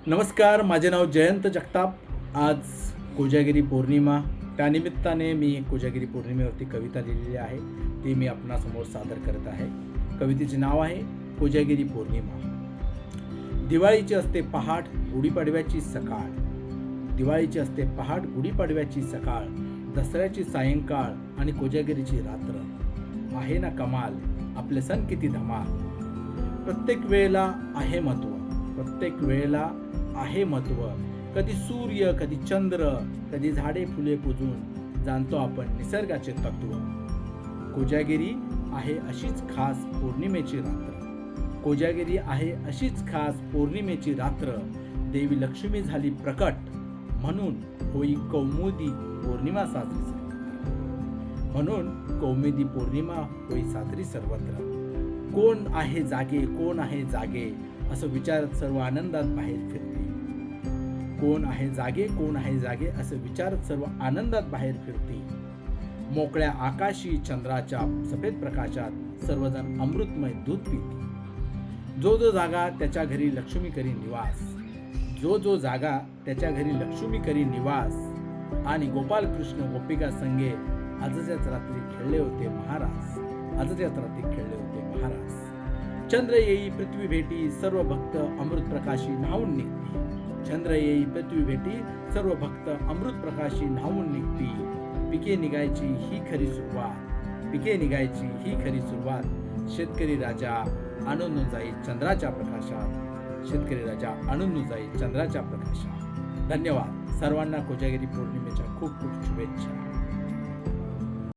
नमस्कार, माझे नाव जयंत जगताप. आज कोजागिरी पौर्णिमा, त्यानिमित्ताने मी कोजागिरी पौर्णिमेवरती कविता लिहिलेली आहे. ती मी आपणासमोर सादर करत आहे. कवितेचे नाव आहे कोजागिरी पौर्णिमा. दिवाळीची असते पहाट, गुढीपाडव्याची सकाळ. दिवाळीची असते पहाट, गुढीपाडव्याची सकाळ, दसऱ्याची सायंकाळ आणि कोजागिरीची रात्र. आहे ना कमाल आपले सण किती धमाल. प्रत्येक वेळेला आहे महत्त्व, प्रत्येक वेळेला आहे महत्त्व. कधी सूर्य, कधी चंद्र, कधी झाडे फुले पूजून जाणतो आपण निसर्गाचे तत्व. कोजागिरी आहे अशीच खास पौर्णिमेची रात्र. कोजागिरी आहे अशीच खास पौर्णिमेची रात्र. देवी लक्ष्मी झाली प्रकट, म्हणून होई कौमुदी पौर्णिमा साजरी सर्वत्र. म्हणून कौमुदी पौर्णिमा होई साजरी सर्वत्र. कोण आहे जागे, कोण आहे जागे, असं विचारत सर्व आनंदात बाहेर फिरते. कोण आहे जागे, कोण आहे जागे, असं विचारत सर्व आनंदात बाहेर फिरते. मोकळ्या आकाशी चंद्राच्या सफेद प्रकाशात सर्वजण अमृतमय दूध पिते. जो जो जागा त्याच्या घरी लक्ष्मी करी निवास. जो जो जागा त्याच्या घरी लक्ष्मी करी निवास. आणि गोपाल कृष्ण गोपिका संगे आजच्याच रात्री खेळले होते महाराज. आजच्याच रात्री खेळले होते महाराज. चंद्र येई पृथ्वी भेटी, सर्व भक्त अमृत प्रकाशी न्हावून निघती. चंद्र येई पृथ्वी भेटी, सर्व भक्त अमृत प्रकाशी न्हावून निघती. पिके निघायची ही खरी सुरुवात, पिके निघायची ही खरी सुरुवात. शेतकरी राजा आनंदून जाई चंद्राच्या प्रकाशात. शेतकरी राजा आनंदून जाई चंद्राच्या प्रकाशात. धन्यवाद. सर्वांना कोजागिरी पौर्णिमेच्या खूप खूप शुभेच्छा.